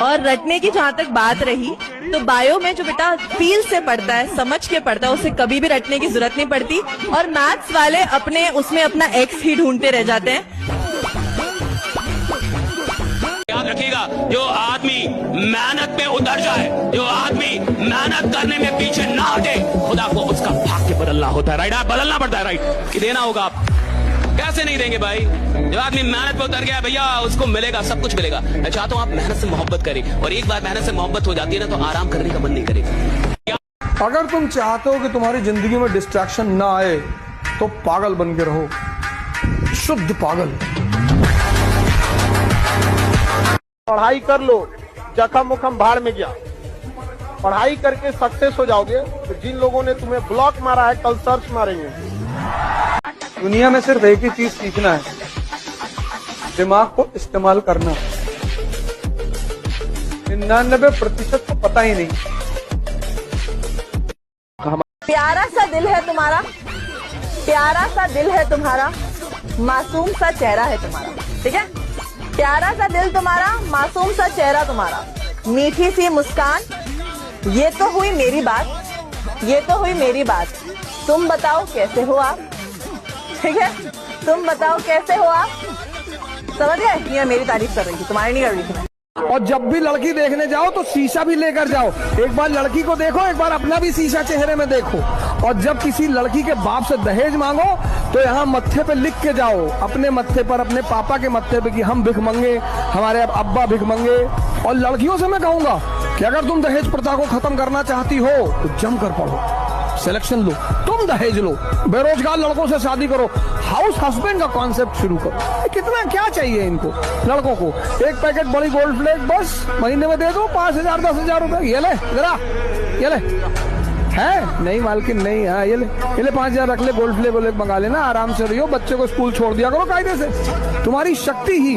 और रटने की जहाँ तक बात रही, तो बायो में जो बेटा फील से पढ़ता है, समझ के पढ़ता है, उसे कभी भी रटने की जरूरत नहीं पड़ती। और मैथ्स वाले अपने उसमें अपना एक्स ही ढूंढते रह जाते हैं। याद रखिएगा, जो आदमी मेहनत पे उतर जाए, जो आदमी मेहनत करने में पीछे ना हटे, खुदा को उसका भाग्य बदलना होता है। राइट, बदलना पड़ता है। राइट, कि देना होगा। आप कैसे नहीं देंगे भाई? जो आदमी मेहनत पे उतर गया भैया, उसको मिलेगा, सब कुछ मिलेगा। मैं चाहता हूँ आप मेहनत से मोहब्बत करें, और एक बार मेहनत से मोहब्बत हो जाती है ना, तो आराम करने का मन नहीं करेगा। अगर तुम चाहते हो कि तुम्हारी जिंदगी में डिस्ट्रैक्शन ना आए, तो पागल बन के रहो, शुद्ध पागल। पढ़ाई कर लो, जखम उखम भाड़ में गया। पढ़ाई करके सक्सेस हो जाओगे। तो जिन लोगों ने तुम्हें ब्लॉक मारा है, कल सर्च मारेंगे। दुनिया में सिर्फ एक ही चीज सीखना है, दिमाग को इस्तेमाल करना। 99% को पता ही नहीं। प्यारा सा दिल है तुम्हारा, प्यारा सा दिल है तुम्हारा, मासूम सा चेहरा है तुम्हारा। ठीक है, प्यारा सा दिल तुम्हारा, मासूम सा चेहरा तुम्हारा, मीठी सी मुस्कान। ये तो हुई मेरी बात, ये तो हुई मेरी बात। तुम बताओ कैसे हो आप? ठीक है, तुम बताओ कैसे हो आप? समझ गए? ये मेरी तारीफ कर रही थी, तुम्हारी नहीं कर रही थी। और जब भी लड़की देखने जाओ तो शीशा भी लेकर जाओ। एक बार लड़की को देखो, एक बार अपना भी शीशा चेहरे में देखो। और जब किसी लड़की के बाप से दहेज मांगो, तो यहाँ मत्थे पे लिख के जाओ, अपने मत्थे पर, अपने पापा के मत्थे पे, कि हम भिख मंगे, हमारे अब्बा भिख मंगे। और लड़कियों से मैं कहूंगा कि अगर तुम दहेज प्रथा को खत्म करना चाहती हो, तो जमकर पढ़ो, सिलेक्शन लो, तुम दहेज लो, बेरोजगार लड़कों से शादी करो, हाउस हस्बैंड का कॉन्सेप्ट शुरू करो। कितना क्या चाहिए इनको लड़कों को? एक पैकेट बड़ी गोल्ड फ्लेक बस महीने में दे दो, 5,000 10,000 रुपए। ये ले जरा, ये ले, है नहीं मालकिन नहीं, हाँ ये ले 5,000 रख ले, गोल्ड फ्लेक मंगा लेना, आराम से रहियो, बच्चे को स्कूल छोड़ दिया करो कायदे से। तुम्हारी शक्ति ही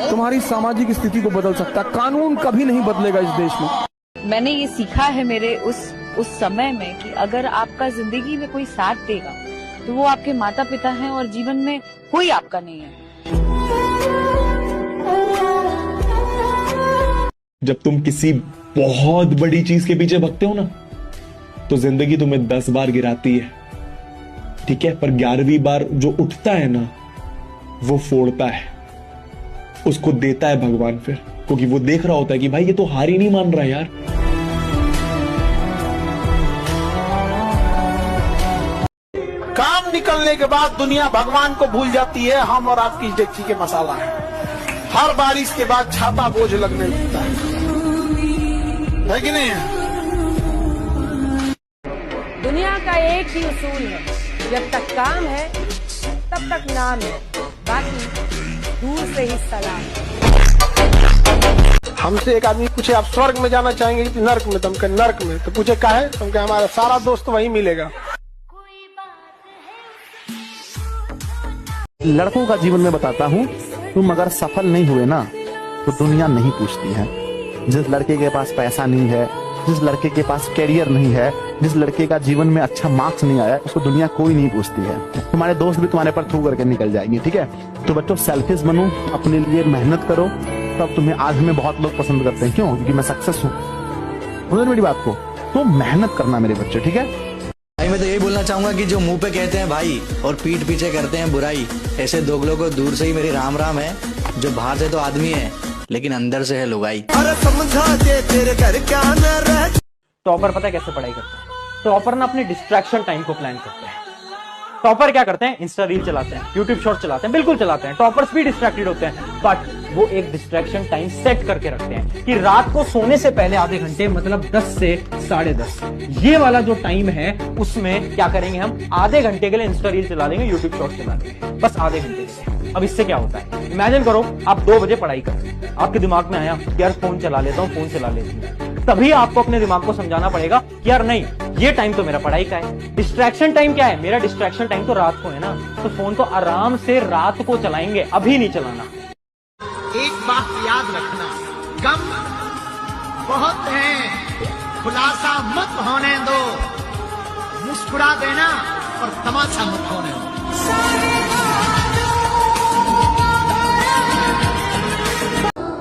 तुम्हारी सामाजिक स्थिति को बदल सकता है, कानून कभी नहीं बदलेगा इस देश में। मैंने ये सीखा है मेरे उस समय में कि अगर आपका जिंदगी में कोई साथ देगा, तो वो आपके माता पिता हैं, और जीवन में कोई आपका नहीं है। जब तुम किसी बहुत बड़ी चीज के पीछे भगते हो ना, तो जिंदगी तुम्हें 10 बार गिराती है, ठीक है, पर 11वीं बार जो उठता है ना, वो फोड़ता है, उसको देता है भगवान फिर, क्योंकि वो देख रहा होता है कि भाई ये तो हार ही नहीं मान रहा यार। काम निकलने के बाद दुनिया भगवान को भूल जाती है, हम और आपकी डेगची के मसाला है। हर बारिश के बाद छाता बोझ लगने लगता है कि नहीं? दुनिया का एक ही उसूल है, जब तक काम है तब तक नाम है, बाकी दूर से ही सलाम है। हमसे एक आदमी पूछे आप स्वर्ग में जाना चाहेंगे कि नर्क में? तुम कहे नर्क में। तो पूछे काहे? तुम कहे हमारा सारा दोस्त वहीं मिलेगा। लड़कों का जीवन में बताता हूँ, तुम अगर सफल नहीं हुए ना, तो दुनिया नहीं पूछती है। जिस लड़के के पास पैसा नहीं है, जिस लड़के के पास कैरियर नहीं है, जिस लड़के का जीवन में अच्छा मार्क्स नहीं आया, उसको दुनिया कोई नहीं पूछती है। तुम्हारे दोस्त भी तुम्हारे पर थ्रू करके निकल जाएंगे। ठीक है, तो बच्चों सेल्फिश बनो, अपने लिए मेहनत करो, तब तुम्हें आज में बहुत लोग पसंद करते हैं। क्यों? क्योंकि मैं सक्सेस हूँ। समझ मेरी बात को? तो मेहनत करना मेरे बच्चे, ठीक है? भाई मैं तो यही बोलना चाहूंगा कि जो मुंह पे कहते हैं भाई और पीठ पीछे करते हैं बुराई, ऐसे दोगलों को दूर से ही मेरी राम राम है। जो बाहर से तो आदमी है, लेकिन अंदर से है लुगाई। अरे समझा दे तेरे घर क्या न रह। टॉपर पता है कैसे पढ़ाई करते हैं? टॉपर ना अपने डिस्ट्रैक्शन टाइम को प्लान करते हैं। टॉपर क्या करते हैं? इंस्टा रील चलाते हैं, यूट्यूब शॉर्ट चलाते हैं, बिल्कुल चलाते हैं। टॉपर्स भी डिस्ट्रैक्टेड होते हैं, बट वो एक डिस्ट्रैक्शन टाइम सेट करके रखते हैं कि रात को सोने से पहले आधे घंटे, मतलब 10 से 10:30, ये वाला जो टाइम है, उसमें क्या करेंगे हम? आधे घंटे के लिए इंस्टा रील चला लेंगे, यूट्यूब शॉर्ट चला लेंगे, बस आधे घंटे के लिए। अब इससे क्या होता है? इमेजिन करो आप 2 बजे पढ़ाई कर रहे हैं, आपके दिमाग में आया यार फोन चला लेता हूँ, फोन चला लेती हूँ। तभी आपको अपने दिमाग को समझाना पड़ेगा कि यार नहीं, ये टाइम तो मेरा पढ़ाई का है। डिस्ट्रैक्शन टाइम क्या है? मेरा डिस्ट्रैक्शन टाइम तो रात को है ना, तो फोन तो आराम से रात को चलाएंगे, अभी नहीं चलाना। एक बात याद रखना, गम बहुत है, खुलासा मत होने दो, मुस्कुरा देना और तमाशा मत होने दो।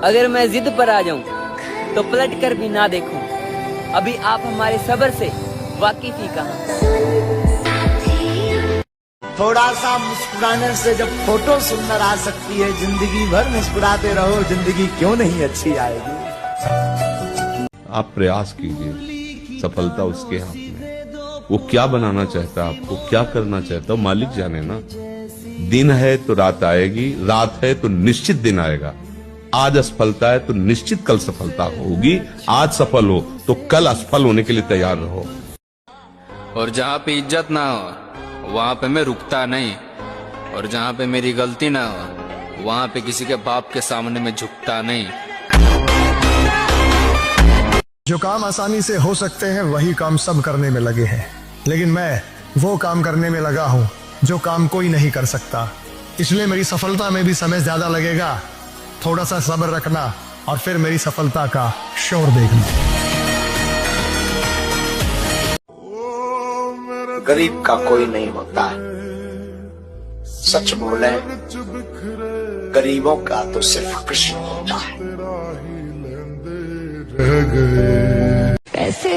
अगर मैं जिद पर आ जाऊं तो पलट कर भी ना देखूं। अभी आप हमारे सब्र से वाकिफ ही कहाँ। थोड़ा सा मुस्कुराने से जब फोटो सुंदर आ सकती है, जिंदगी भर मुस्कुराते रहो, जिंदगी क्यों नहीं अच्छी आएगी। आप प्रयास कीजिए, सफलता उसके हाथ में। वो क्या बनाना चाहता है, आपको क्या करना चाहता है, मालिक जाने ना। दिन है तो रात आएगी, रात है तो निश्चित दिन आएगा। आज असफलता है तो निश्चित कल सफलता होगी। आज सफल हो तो कल असफल होने के लिए तैयार रहो। और जहाँ पे इज्जत ना हो वहाँ पे मैं रुकता नहीं, और जहाँ पे मेरी गलती ना हो वहाँ पे किसी के बाप के सामने में झुकता नहीं। जो काम आसानी से हो सकते हैं वही काम सब करने में लगे हैं, लेकिन मैं वो काम करने में लगा हूँ जो काम कोई नहीं कर सकता। इसलिए मेरी सफलता में भी समय ज्यादा लगेगा। थोड़ा सा सब्र रखना और फिर मेरी सफलता का शोर देखना। गरीब का कोई नहीं होता है, सच बोले गरीबों का तो सिर्फ कृष्ण होता है। ऐसे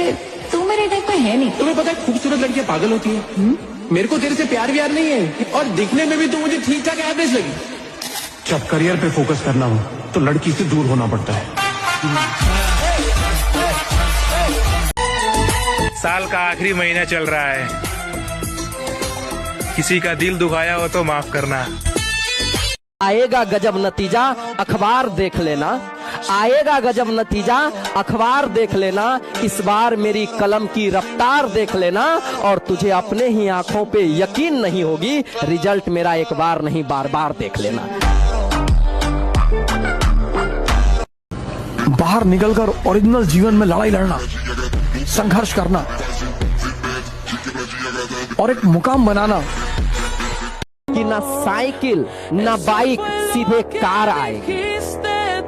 तू मेरे टाइप का है नहीं। तुम्हें पता है खूबसूरत लड़कियां पागल होती है। मेरे को तेरे से प्यार व्यार नहीं है, और दिखने में भी तू मुझे ठीक ठाक एवरेज लगी। जब करियर पे फोकस करना हो तो लड़की से दूर होना पड़ता है। साल का आखिरी महीना चल रहा है, किसी का दिल दुखाया हो तो माफ करना। आएगा गजब नतीजा, अखबार देख लेना। आएगा गजब नतीजा, अखबार देख लेना। इस बार मेरी कलम की रफ्तार देख लेना, और तुझे अपने ही आंखों पे यकीन नहीं होगी। रिजल्ट मेरा एक बार नहीं बार बार देख लेना। बाहर निकलकर ओरिजिनल जीवन में लड़ाई लड़ना, संघर्ष करना और एक मुकाम बनाना कि ना साइकिल ना बाइक सीधे कार आएगी,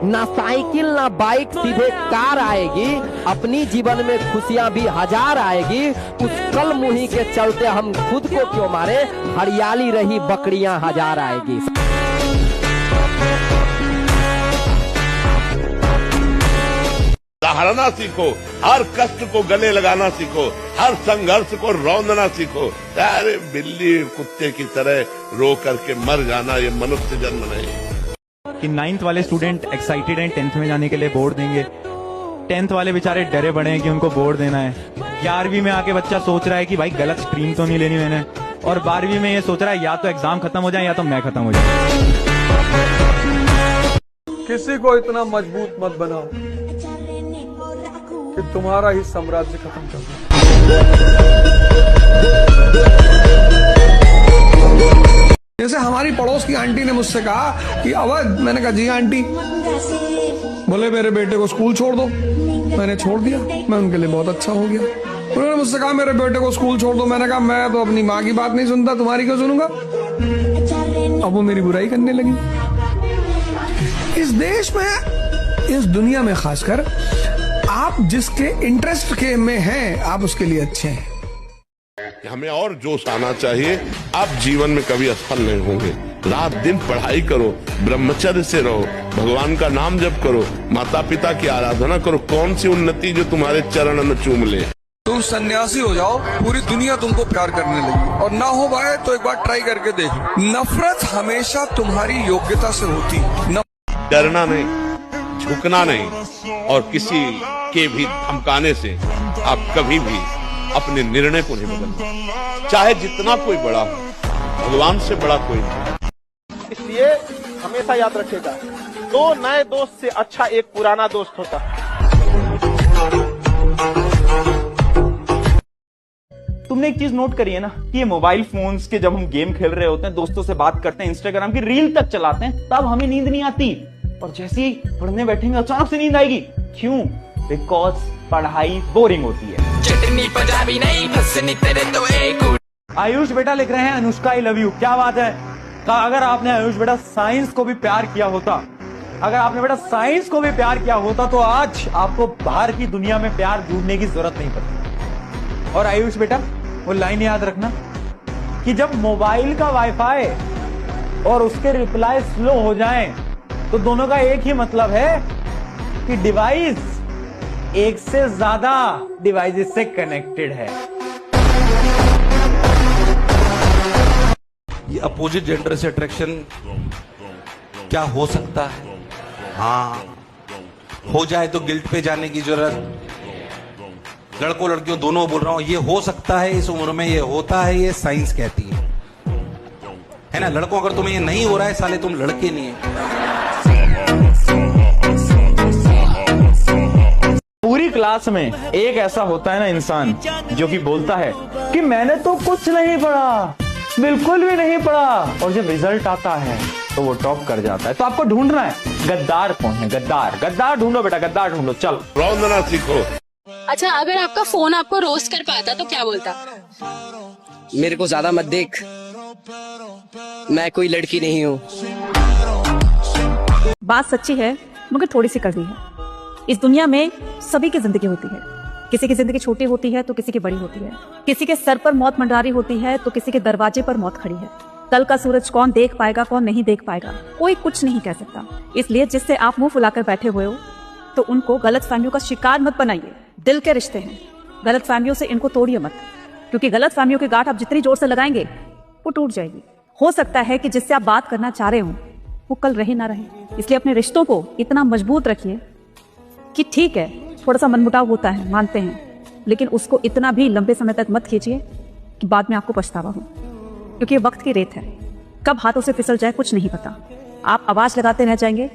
ना साइकिल ना बाइक सीधे कार आएगी। अपनी जीवन में खुशियां भी हजार आएगी। उस कल मुही के चलते हम खुद को क्यों मारे, हरियाली रही बकरियां हजार आएगी। सहारना सीखो, हर कष्ट को गले लगाना सीखो, हर संघर्ष को रौंदना सीखो। अरे बिल्ली कुत्ते की तरह रो करके मर जाना ये मनुष्य जन्म नहीं। कि 9th वाले स्टूडेंट एक्साइटेड हैं 10th में जाने के लिए, बोर्ड देंगे। 10th वाले बेचारे डरे पड़े हैं कि उनको बोर्ड देना है। 11वीं में आके बच्चा सोच रहा है कि भाई गलत स्ट्रीम तो नहीं लेनी मैंने, और 12वीं में ये सोच रहा है या तो एग्जाम खत्म हो जाए या तो मैं खत्म हो जाए। किसी को इतना मजबूत मत बनाओ कि तुम्हारा ही साम्राज्य खत्म कर दो। जैसे हमारी पड़ोस की आंटी ने मुझसे कहा कि अवध, मैंने कहा जी आंटी। बोले मेरे बेटे को स्कूल छोड़ दो। मैंने छोड़ दिया, मैं उनके लिए बहुत अच्छा हो गया। उन्होंने मुझसे कहा मेरे बेटे को स्कूल छोड़ दो। मैंने कहा मैं तो अपनी माँ की बात नहीं सुनता, तुम्हारी क्यों सुनूंगा। अब वो मेरी बुराई करने लगी। इस देश में, इस दुनिया में खासकर, आप जिसके इंटरेस्ट के में हैं आप उसके लिए अच्छे हैं। हमें और जोश आना चाहिए। आप जीवन में कभी असफल नहीं होंगे। रात दिन पढ़ाई करो, ब्रह्मचर्य से रहो, भगवान का नाम जप करो, माता पिता की आराधना करो। कौन सी उन्नति जो तुम्हारे चरण न चूम ले। तुम सन्यासी हो जाओ, पूरी दुनिया तुमको प्यार करने लगी, और ना हो पाए तो एक बार ट्राई करके देखो। नफरत हमेशा तुम्हारी योग्यता से होती। डरना नहीं, झुकना नहीं, और किसी के भी धमकाने से आप कभी भी अपने निर्णय को नहीं बदलना। चाहे जितना कोई बड़ा हो, भगवान से बड़ा कोई नहीं। इसलिए हमेशा याद रखेगा, 2 नए दोस्त से अच्छा एक पुराना दोस्त होता है। तुमने एक चीज नोट करी है ना कि ये मोबाइल फोन्स के जब हम गेम खेल रहे होते हैं, दोस्तों से बात करते हैं, इंस्टाग्राम की रील तक चलाते हैं, तब हमें नींद नहीं आती, और जैसे ही पढ़ने बैठेंगे अचानक से नींद आएगी। क्यों? बिकॉज पढ़ाई बोरिंग होती है। चटनी पंजाबी नहीं फसनी तेरे तो एक। आयुष बेटा लिख रहे हैं अनुष्का आई लव यू। क्या बात है। अगर आपने आयुष बेटा साइंस को भी प्यार किया होता, अगर आपने बेटा साइंस को भी प्यार किया होता, तो आज आपको बाहर की दुनिया में प्यार ढूंढने की जरूरत नहीं पड़ती। और आयुष बेटा वो लाइन याद रखना कि जब मोबाइल का वाईफाई और उसके रिप्लाई स्लो हो जाएं, तो दोनों का एक ही मतलब है कि डिवाइस एक से ज्यादा डिवाइसेस से कनेक्टेड है। ये अपोजिट जेंडर से अट्रैक्शन क्या हो सकता है? हाँ, हो जाए तो गिल्ट पे जाने की जरूरत, लड़कों लड़कियों दोनों बोल रहा हूं, ये हो सकता है, इस उम्र में ये होता है, ये साइंस कहती है ना। लड़कों अगर तुम्हें ये नहीं हो रहा है, साले तुम लड़के नहीं है। पूरी क्लास में एक ऐसा होता है ना इंसान जो कि बोलता है कि मैंने तो कुछ नहीं पढ़ा, बिल्कुल भी नहीं पढ़ा, और जब रिजल्ट आता है तो वो टॉप कर जाता है। तो आपको ढूंढना है गद्दार कौन है। गद्दार गद्दार ढूंढो बेटा, गद्दार ढूंढो। चल रौंदना सीखो। अच्छा, अगर आपका फोन आपको रोस्ट कर पाता तो क्या बोलता? मेरे को ज्यादा मत देख, मैं कोई लड़की नहीं हूँ। बात सच्ची है मगर थोड़ी सी कड़वी है। इस दुनिया में सभी की जिंदगी होती है। किसी की जिंदगी छोटी होती है तो किसी की बड़ी होती है। किसी के सर पर मौत मंडरा रही होती है तो किसी के दरवाजे पर मौत खड़ी है। कल का सूरज कौन देख पाएगा, कौन नहीं देख पाएगा, कोई कुछ नहीं कह सकता। इसलिए जिससे आप मुंह फुलाकर बैठे हुए हो तो उनको गलत फहमियों का शिकार मत बनाइए। दिल के रिश्ते हैं, गलत फहमियों से इनको तोड़िए मत, क्योंकि गलत फहमियों की गांठ आप जितनी जोर से लगाएंगे वो टूट जाएगी। हो सकता है कि जिससे आप बात करना चाह रहे हो वो कल रहे ना रहे। इसलिए अपने रिश्तों को इतना मजबूत रखिए कि ठीक है थोड़ा सा मनमुटाव होता है, मानते हैं, लेकिन उसको इतना भी लंबे समय तक मत खींचिए कि बाद में आपको पछतावा हो, क्योंकि ये वक्त की रेत है। कब हाथों से फिसल जाए कुछ नहीं पता। आप आवाज लगाते रह जाएंगे